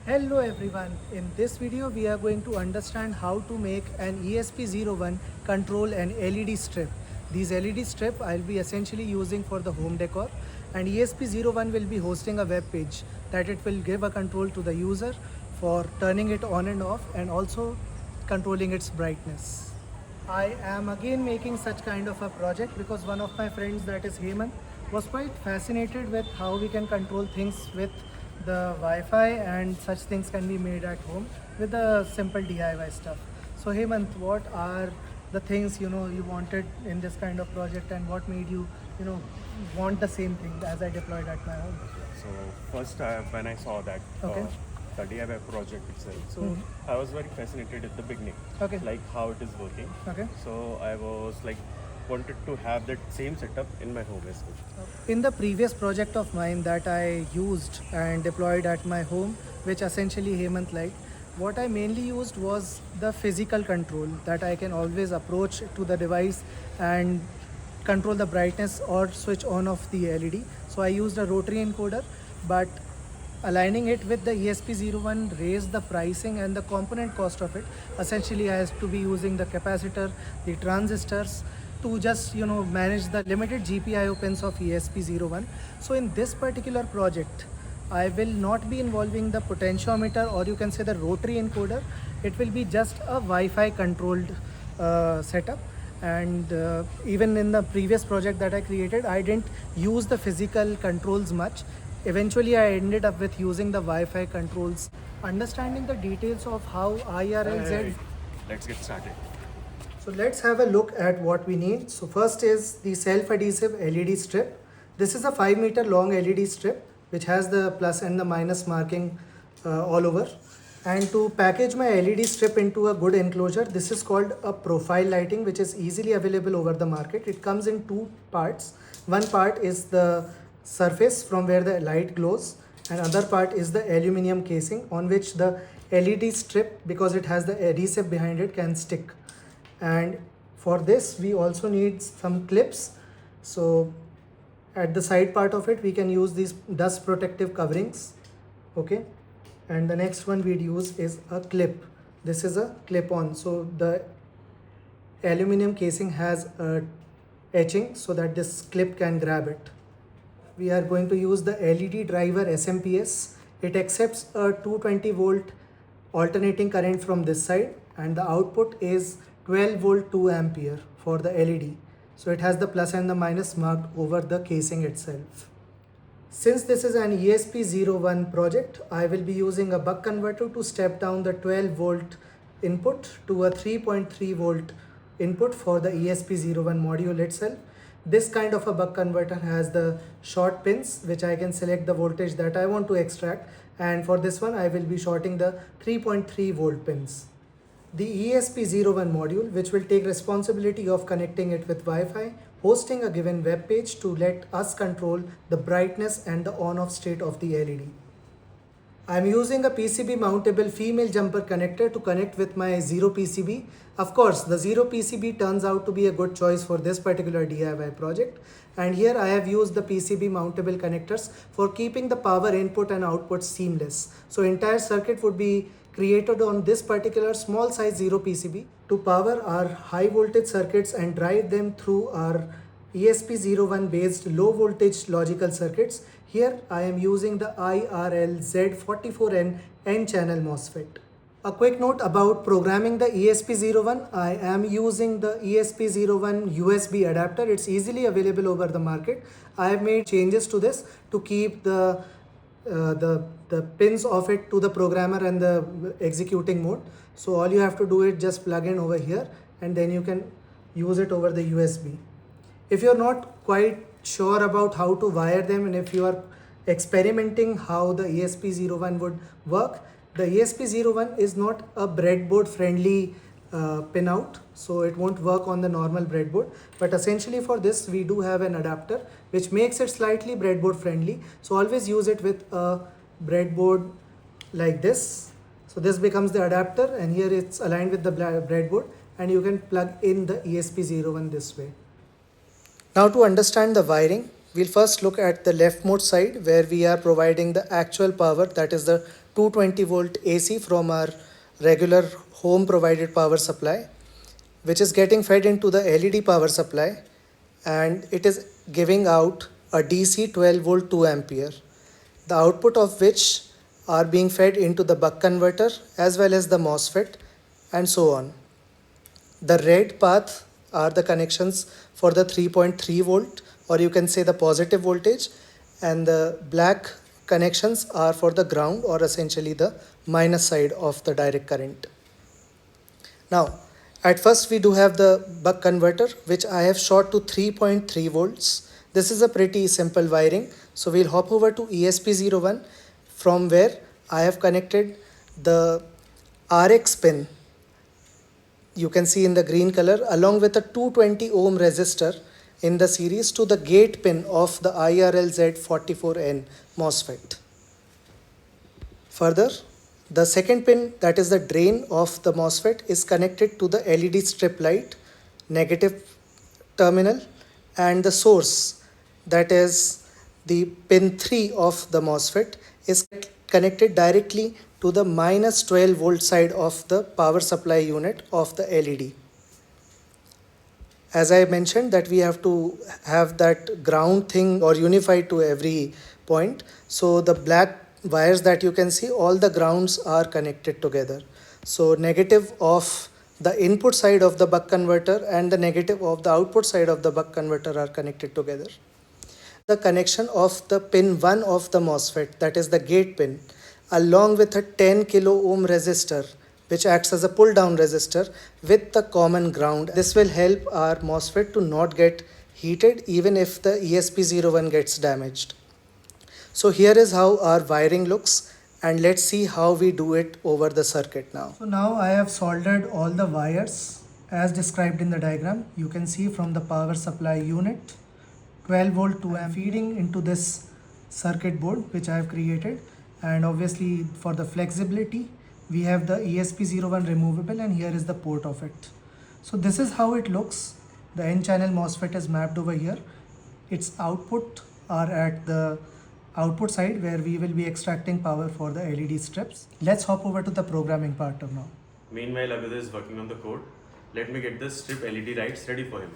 Hello everyone, in this video we are going to understand how to make an ESP01 control an LED strip. These LED strip I'll be essentially using for the home decor, and ESP01 will be hosting a web page that it will give a control to the user for turning it on and off and also controlling its brightness. I am again making such kind of a project because one of my friends, that is Hemant, was quite fascinated with how we can control things with the Wi-Fi, and such things can be made at home with the simple DIY stuff. So Hemant, what are the things you wanted in this kind of project, and what made you want the same thing as I deployed at my home? So first, when I saw that Okay. the DIY project itself, so Mm-hmm. I was very fascinated at the beginning, Okay. like how it is working. Okay. So I was like wanted to have that same setup in my home as well. In the previous project of mine that I used and deployed at my home, which essentially Hemant liked, what I mainly used was the physical control that I can always approach to the device and control the brightness or switch on of the LED. So I used a rotary encoder, but aligning it with the ESP01 raised the pricing and the component cost of it. Essentially I has to be using the capacitor, the transistors, to just manage the limited GPIO pins of ESP01. So in this particular project I will not be involving the potentiometer, or you can say the rotary encoder. It will be just a Wi-Fi controlled setup. And even in the previous project that I created, I didn't use the physical controls much. Eventually I ended up with using the Wi-Fi controls. Understanding the details of how IRLZ. Hey, let's get started. So let's have a look at what we need. So first is the self-adhesive LED strip. This is a 5 meter long LED strip which has the plus and the minus marking all over. And to package my LED strip into a good enclosure, this is called a profile lighting, which is easily available over the market. It comes in two parts. One part is the surface from where the light glows, and other part is the aluminum casing on which the LED strip, because it has the adhesive behind it, can stick. And for this we also need some clips. So at the side part of it we can use these dust protective coverings. Okay. And the next one we'd use is a clip. This is a clip on, so the aluminum casing has a etching so that this clip can grab it. We are going to use the LED driver SMPS. It accepts a 220 volt alternating current from this side, and the output is 12 volt 2 ampere for the LED. So it has the plus and the minus marked over the casing itself. Since this is an ESP01 project, I will be using a buck converter to step down the 12 volt input to a 3.3 volt input for the ESP01 module itself. This kind of a buck converter has the short pins which I can select the voltage that I want to extract, and for this one I will be shorting the 3.3 volt pins. The ESP01 module, which will take responsibility of connecting it with Wi-Fi, hosting a given web page to let us control the brightness and the on-off state of the LED. I am using a PCB mountable female jumper connector to connect with my Zero PCB. Of course, the Zero PCB turns out to be a good choice for this particular DIY project. And here I have used the PCB mountable connectors for keeping the power input and output seamless. So entire circuit would be created on this particular small size Zero PCB to power our high voltage circuits and drive them through our ESP01 based low voltage logical circuits. Here I am using the IRLZ44N N-channel MOSFET. A quick note about programming the ESP01. I am using the ESP01 USB adapter. It's easily available over the market. I have made changes to this to keep the pins of it to the programmer and the executing mode. So all you have to do is just plug in over here, and then you can use it over the USB. If you're not quite sure about how to wire them, and if you are experimenting how the ESP01 would work, the ESP01 is not a breadboard friendly pinout, so it won't work on the normal breadboard. But essentially for this we do have an adapter which makes it slightly breadboard friendly. So always use it with a breadboard like this. So this becomes the adapter, and here it's aligned with the breadboard, and you can plug in the ESP01 this way. Now to understand the wiring, We'll first look at the leftmost side where we are providing the actual power, that is the 220 volt AC from our regular home provided power supply, which is getting fed into the LED power supply, and it is giving out a DC 12 volt 2 ampere, the output of which are being fed into the buck converter as well as the MOSFET and so on. The red path are the connections for the 3.3 volt, or you can say the positive voltage, and the black connections are for the ground, or essentially the minus side of the direct current. Now, at first we do have the buck converter, which I have short to 3.3 volts. This is a pretty simple wiring. So we'll hop over to ESP01, from where I have connected the RX pin, you can see in the green color, along with a 220 ohm resistor in the series to the gate pin of the IRLZ44N MOSFET. Further, the second pin, that is the drain of the MOSFET, is connected to the LED strip light negative terminal, and the source, that is the pin 3 of the MOSFET, is connected directly to the minus 12 volt side of the power supply unit of the LED. As I mentioned that we have to have that ground thing or unified to every point. So the black wires that you can see, all the grounds are connected together. So negative of the input side of the buck converter and the negative of the output side of the buck converter are connected together. The connection of the pin 1 of the MOSFET, that is the gate pin, along with a 10 kilo ohm resistor, which acts as a pull down resistor with the common ground. This will help our MOSFET to not get heated even if the ESP01 gets damaged. So here is how our wiring looks, and let's see how we do it over the circuit now. So now I have soldered all the wires as described in the diagram. You can see from the power supply unit, 12 volt 2 amp feeding into this circuit board which I have created, and obviously for the flexibility we have the ESP01 removable, and here is the port of it. So this is how it looks. The N-channel MOSFET is mapped over here. Its output are at the output side where we will be extracting power for the LED strips. Let's hop over to the programming part of now. Meanwhile, Abhida is working on the code. Let me get the strip LED lights ready for him.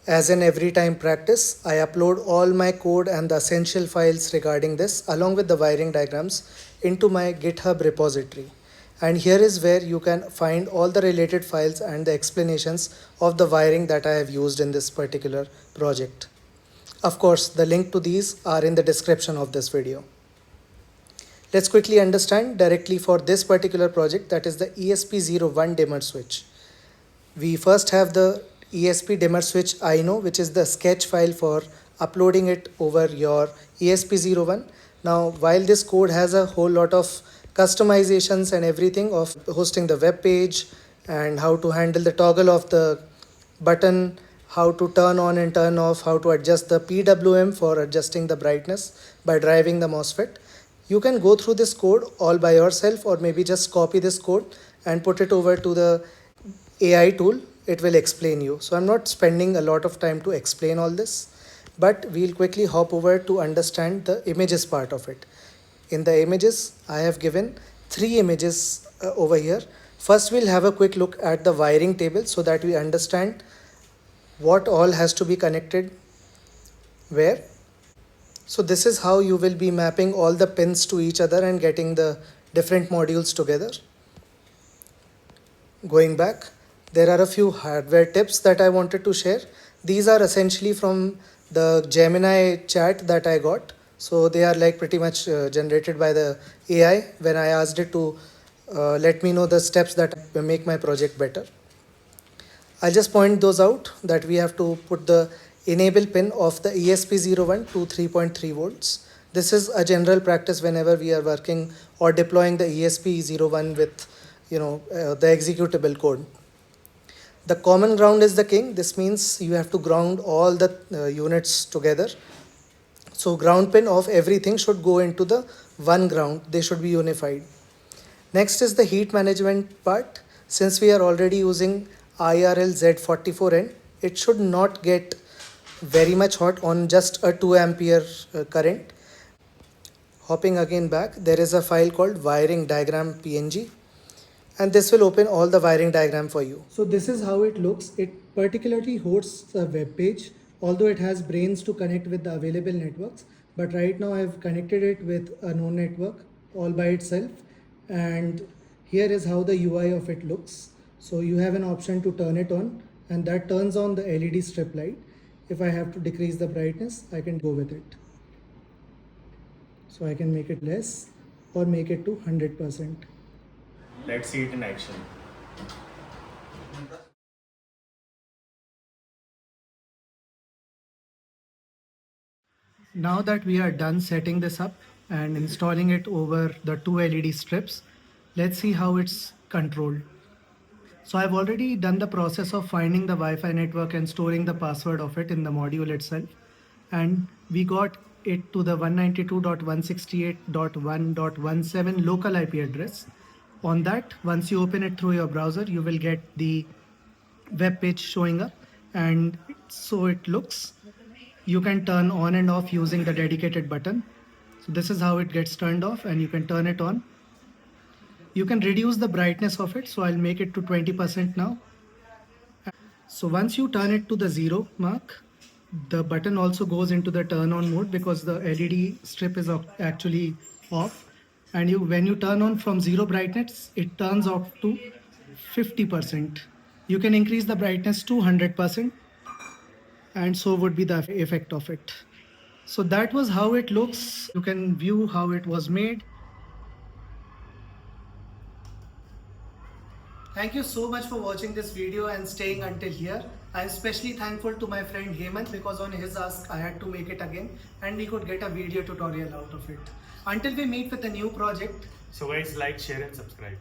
As in every time practice, I upload all my code and the essential files regarding this along with the wiring diagrams into my GitHub repository. And here is where you can find all the related files and the explanations of the wiring that I have used in this particular project. Of course, the link to these are in the description of this video. Let's quickly understand directly for this particular project, that is the ESP01 dimmer switch. We first have the ESP dimmer switch INO, which is the sketch file for uploading it over your ESP01. Now, while this code has a whole lot of customizations and everything of hosting the web page and how to handle the toggle of the button, how to turn on and turn off, how to adjust the PWM for adjusting the brightness by driving the MOSFET, you can go through this code all by yourself, or maybe just copy this code and put it over to the AI tool. It will explain you. So I'm not spending a lot of time to explain all this, but we'll quickly hop over to understand the images part of it. In the images, I have given 3 images over here. First, we'll have a quick look at the wiring table so that we understand what all has to be connected where. So this is how you will be mapping all the pins to each other and getting the different modules together. Going back, there are a few hardware tips that I wanted to share. These are essentially from the Gemini chat that I got. So they are like pretty much generated by the AI when I asked it to let me know the steps that make my project better. I'll just point those out, that we have to put the enable pin of the ESP01 to 3.3 volts. This is a general practice whenever we are working or deploying the ESP01 with the executable code. The common ground is the king. This means you have to ground all the units together. So ground pin of everything should go into the one ground, they should be unified. Next is the heat management part. Since we are already using IRLZ44N, it should not get very much hot on just a 2 ampere current. Hopping again back, there is a file called wiring diagram PNG, and this will open all the wiring diagram for you. So this is how it looks. It particularly hosts a web page, although it has brains to connect with the available networks. But right now I've connected it with a known network all by itself. And here is how the UI of it looks. So you have an option to turn it on, and that turns on the LED strip light. If I have to decrease the brightness, I can go with it. So I can make it less or make it to 100%. Let's see it in action. Now that we are done setting this up and installing it over the two LED strips, let's see how it's controlled. So I've already done the process of finding the Wi-Fi network and storing the password of it in the module itself. And we got it to the 192.168.1.17 local IP address. On that, once you open it through your browser, you will get the web page showing up, and so it looks. You can turn on and off using the dedicated button. So this is how it gets turned off, and you can turn it on. You can reduce the brightness of it, so I'll make it to 20% now. So once you turn it to the 0 mark, the button also goes into the turn on mode because the LED strip is actually off. And when you turn on from 0 brightness, it turns off to 50%. You can increase the brightness to 100%, and so would be the effect of it. So that was how it looks. You can view how it was made. Thank you so much for watching this video and staying until here. I'm especially thankful to my friend Hemant because on his ask I had to make it again and we could get a video tutorial out of it. Until we meet with a new project. So guys, like, share and subscribe.